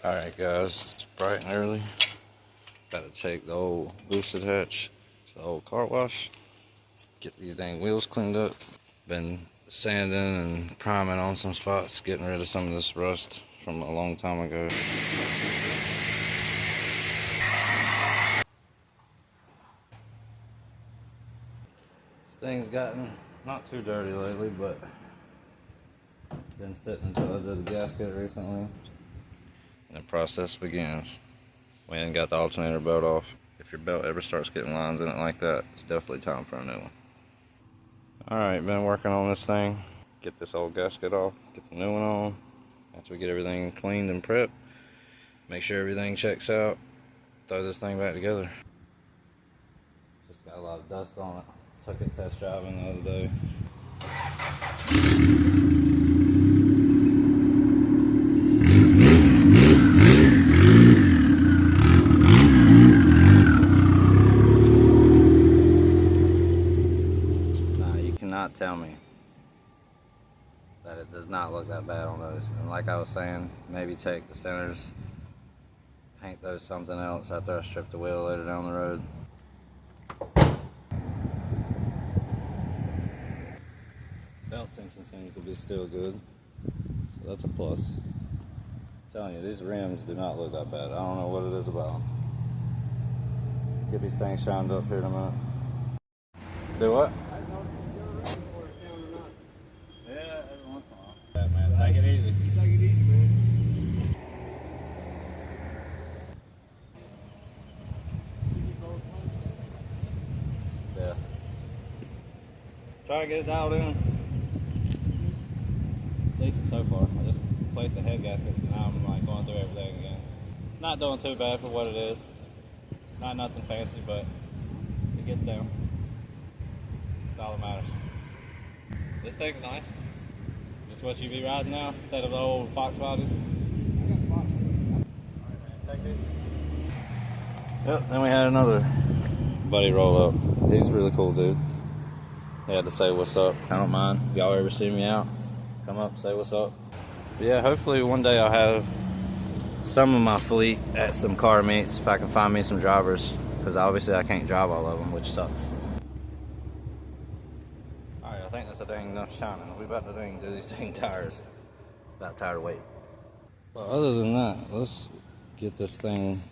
Alright guys, it's bright and early. About to take the old boosted hatch to the old car wash. Get these dang wheels cleaned up. Been sanding and priming on some spots, getting rid of some of this rust from a long time ago. This thing's gotten not too dirty lately, but been sitting until I did the gasket recently. And the process begins. We ain't got the alternator belt off. If your belt ever starts getting lines in it like that, it's definitely time for a new one. Alright, been working on this thing. Get this old gasket off, get the new one on. After we get everything cleaned and prepped, make sure everything checks out, throw this thing back together. Just got a lot of dust on it. Took it test driving the other day. Not tell me that it does not look that bad on those. And like I was saying, maybe take the centers, paint those something else after I strip the wheel later down the road. Belt tension seems to be still good, so that's a plus. I'm telling you, these rims do not look that bad. I don't know what it is about them. Get these things shined up here in a minute. Do what? Take it easy. Take it easy, man. Yeah. Try to get it dialed in. Decent so far. I just placed the head gasket, so now I'm like going through everything again. Not doing too bad for what it is. Not nothing fancy, but it gets down. That's all that matters. This thing's nice. What you be riding now instead of the old Fox bodies? I got Fox. Alright, man, take it. Yep, then we had another buddy roll up. He's a really cool dude. He had to say what's up. I don't mind. If y'all ever see me out, come up, say what's up. But yeah, hopefully one day I'll have some of my fleet at some car meets if I can find me some drivers. Because obviously I can't drive all of them, which sucks. I think that's a dang enough shining. We about to do these dang tires. About tired of waiting. Well, other than that, let's get this thing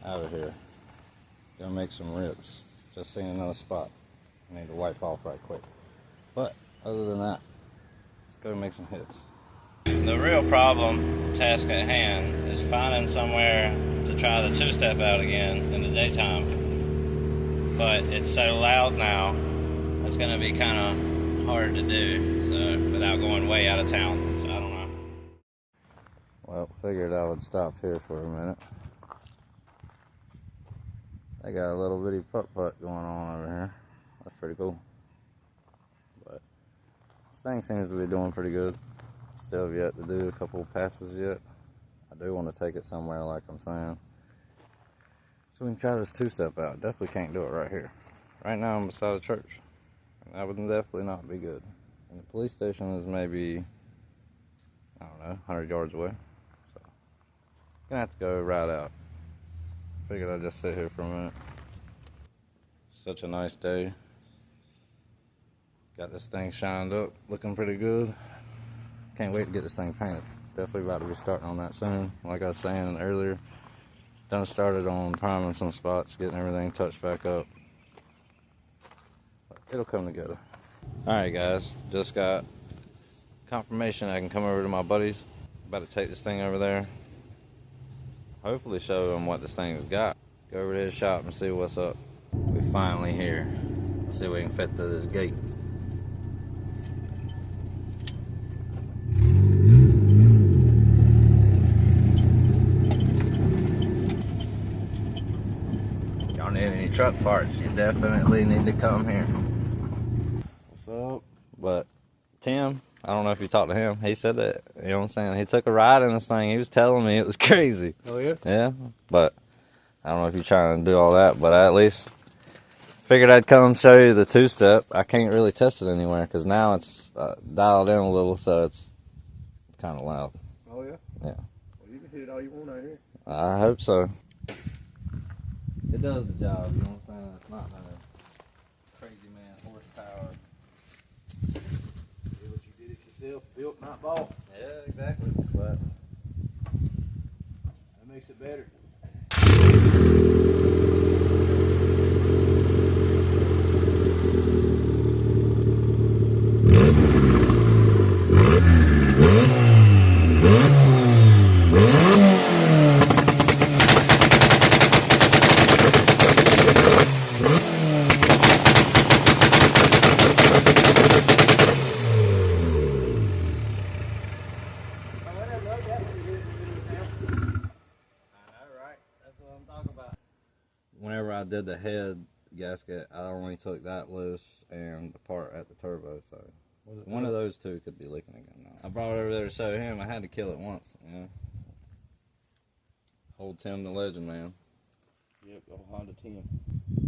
out of here. Gonna make some rips. Just seen another spot. I need to wipe off right quick. But other than that, let's go make some hits. The real problem, task at hand, is finding somewhere to try the two-step out again in the daytime. But it's so loud now, it's gonna be kind of hard to do, so without going way out of town, so I don't know. Well, figured I would stop here for a minute. They got a little bitty putt-putt going on over here. That's pretty cool. But this thing seems to be doing pretty good. Still have yet to do a couple passes yet. I do want to take it somewhere like I'm saying. So we can try this two-step out. Definitely can't do it right here. Right now I'm beside a church. That would definitely not be good. And the police station is maybe, I don't know, 100 yards away. So, gonna have to go right out. Figured I'd just sit here for a minute. Such a nice day. Got this thing shined up, looking pretty good. Can't wait to get this thing painted. Definitely about to be starting on that soon. Like I was saying earlier, done started on priming some spots, getting everything touched back up. It'll come together. Alright guys, just got confirmation I can come over to my buddies. About to take this thing over there. Hopefully show them what this thing's got. Go over to his shop and see what's up. We're finally here. Let's see if we can fit through this gate. If y'all need any truck parts, you definitely need to come here. But Tim, I don't know if you talked to him. He said that, you know what I'm saying? He took a ride in this thing. He was telling me it was crazy. Oh, yeah? Yeah, but I don't know if you're trying to do all that, but I at least figured I'd come show you the two-step. I can't really test it anywhere because now it's dialed in a little, so it's kind of loud. Oh, yeah? Yeah. Well, You can hit it all you want out here. I hope so. It does the job, you know what I'm saying? It's not no crazy man horsepower. Yeah, but you did it yourself, built, not bought. Yeah, exactly. But that makes it better. whenever I did the head gasket, I only took that loose and the part at the turbo, so one of those two could be leaking again now. I brought it over there to show him. I had to kill it once, you know. Old Tim the legend, man. Yep, old Honda 10.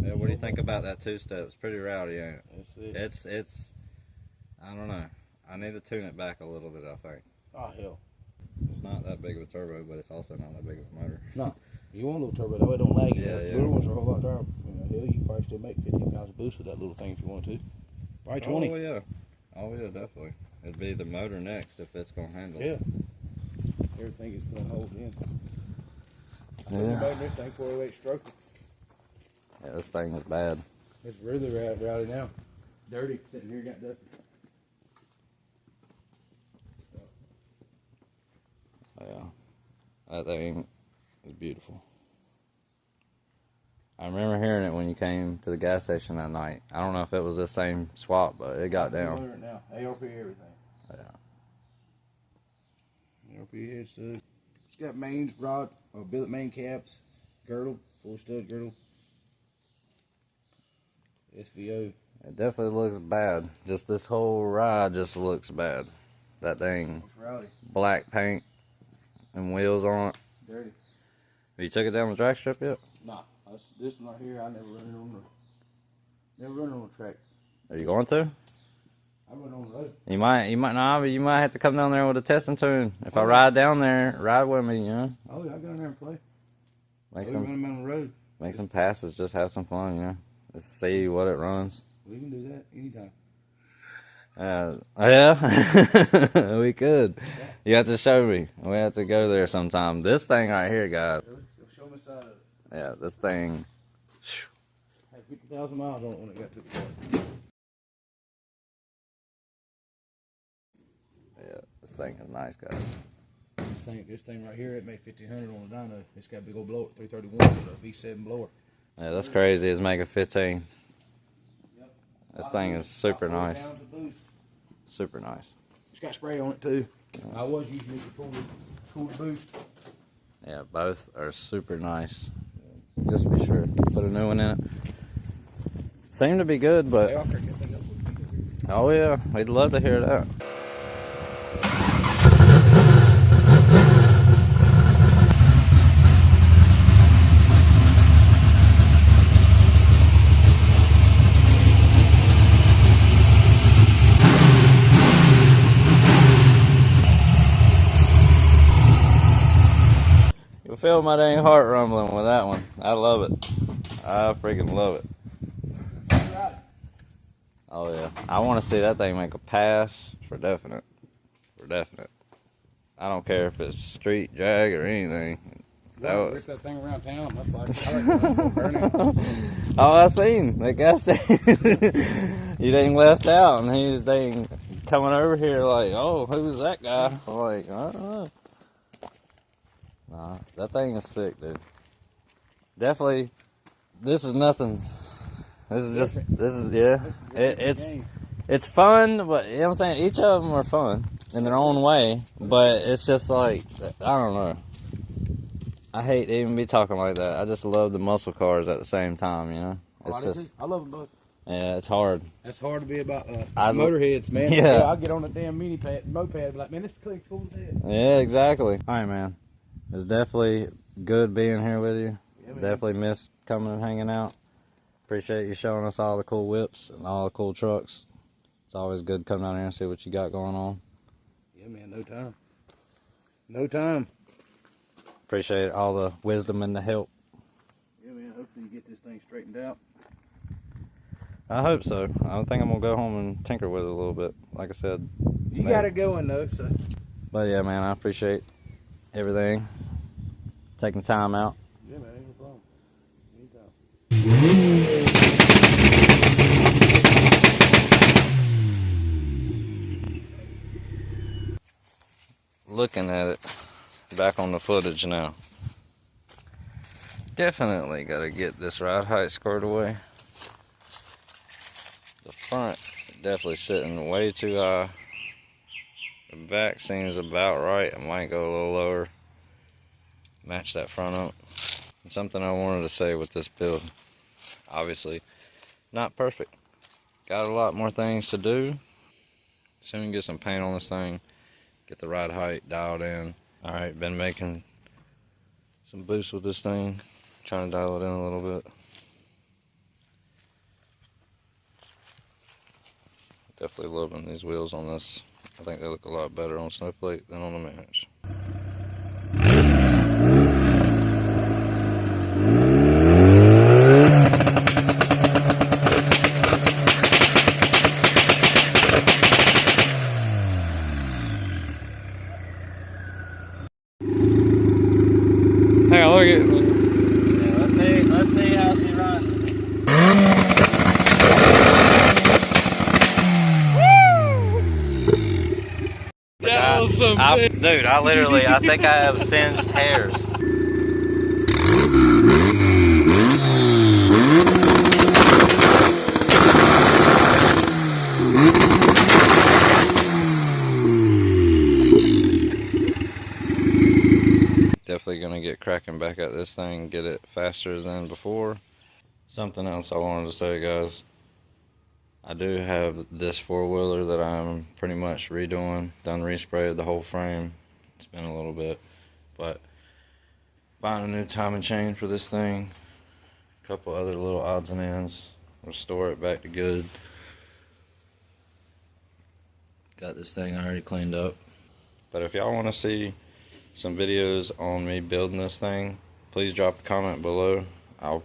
Yeah, what do you think about that two-step? It's pretty rowdy, ain't it? That's it. It's, I don't know. I need to tune it back a little bit, I think. Oh, hell. It's not that big of a turbo, but it's also not that big of a motor. No. You want a little turbo, that way it don't lag. Yeah, yeah. Little ones are a whole lot driver. You know, hell, you can probably still make 15 pounds of boost with that little thing if you want to. Probably 20. Oh, yeah. Oh, yeah, definitely. It'd be the motor next if it's going to handle it. Yeah. Everything is going to hold in. I Yeah. think this thing 408 stroke. Yeah, this thing is bad. It's really rowdy now. Dirty, sitting here, got dusty. Yeah. That thing is beautiful. I remember hearing it when you came to the gas station that night. I don't know if it was the same swap, but it got down. It now. ARP everything. Yeah. ARP head stud. It's got mains, rod, billet main caps, girdle, full stud girdle. SVO. It definitely looks bad. Just this whole ride just looks bad. That thing. It's rowdy. Black paint and wheels on it. Dirty. Have you took it down the drag strip yet? Nah. This one right here, I never run it on the track. Are you going to? I run on the road. You might have to come down there with a testing tune. If I ride down there, ride with me, you know. Oh yeah, I go down there and play. Make Run them on the road. Make some passes, just have some fun, you know. Just see what it runs. We can do that anytime. Yeah, we could. You have to show me. We have to go there sometime. This thing right here, guys. Show me side of it. Yeah, this thing. Had 50,000 miles on it when it got to the park. Yeah, this thing is nice, guys. This thing right here, it made 1,500 on the dyno. It's got a big old blower, 331 with a V7 blower. Yeah, that's crazy. It's making 15. Yep. This thing is super nice. Pounds of boost. Super nice. It's got spray on it too. I was using it to pull the boost. Yeah, both are super nice. Just be sure. Put a new one in it. Seem to be good, but oh yeah, we'd love to hear that. You feel my dang heart rumbling with that one. I love it. I freaking love it. Oh yeah, I want to see that thing make a pass for definite. For definite. I don't care if it's street drag or anything. Rip that thing around town. That's like I like burning. Oh, I seen that gas station. You dang left out, and he was dang coming over here like, oh, who's that guy? I'm like, I don't know. Nah, that thing is sick, dude. Definitely, this is nothing. It's fun, but you know what I'm saying? Each of them are fun in their own way, but it's just like, I don't know. I hate to even be talking like that. I just love the muscle cars at the same time, you know? It's I love them both. Yeah, it's hard. That's hard to be about motorheads, man. Yeah. I'll get on the damn moped and be like, man, this is cool as hell. Yeah, exactly. All right, man. It's definitely good being here with you. Yeah, definitely missed coming and hanging out. Appreciate you showing us all the cool whips and all the cool trucks. It's always good to come down here and see what you got going on. Yeah, man, no time. No time. Appreciate all the wisdom and the help. Yeah, man. Hopefully you get this thing straightened out. I hope so. I think I'm gonna go home and tinker with it a little bit. Like I said, You got it going though, so. But yeah, man, I appreciate everything. Taking time out. Yeah, man, ain't no problem. Anytime. Looking at it back on the footage now. Definitely gotta get this ride height squared away. The front definitely sitting way too high. The back seems about right. I might go a little lower. Match that front up. And something I wanted to say with this build. Obviously, not perfect. Got a lot more things to do. Soon get some paint on this thing. Get the ride height dialed in. Alright, been making some boosts with this thing. Trying to dial it in a little bit. Definitely loving these wheels on this. I think they look a lot better on Snowflake than on the Manage. Hang on, look at it. Yeah, let's see how she runs. That was some dude, I think I have singed hairs. Definitely gonna get cracking back at this thing, get it faster than before. Something else I wanted to say, guys. I do have this four-wheeler that I'm pretty much redoing. Done resprayed the whole frame. It's been a little bit, but buying a new timing chain for this thing. A couple other little odds and ends. Restore it back to good. Got this thing already cleaned up. But if y'all want to see some videos on me building this thing, please drop a comment below. I'll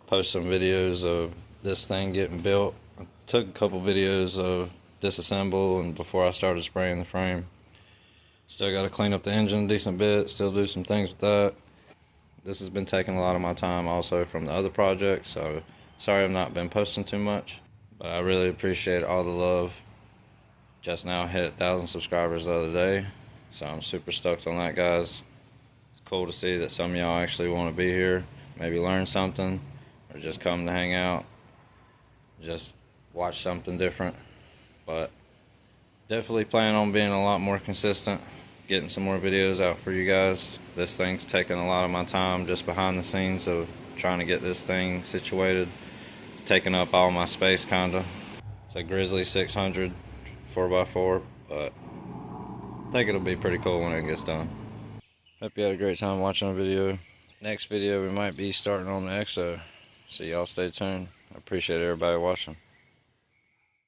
post some videos of this thing getting built. I took a couple videos of disassemble and before I started spraying the frame. Still got to clean up the engine a decent bit, still do some things with that. This has been taking a lot of my time also from the other projects, so sorry I've not been posting too much, but I really appreciate all the love. Just now hit 1,000 subscribers the other day, so I'm super stoked on that, guys. It's cool to see that some of y'all actually want to be here, maybe learn something, or just come to hang out, just watch something different. But definitely plan on being a lot more consistent, getting some more videos out for you guys. This thing's taking a lot of my time just behind the scenes of trying to get this thing situated. It's taking up all my space kinda. It's a Grizzly 600 4x4, but I think it'll be pretty cool when it gets done. Hope you had a great time watching the video. Next video we might be starting on the EXO, so y'all stay tuned. I appreciate everybody watching.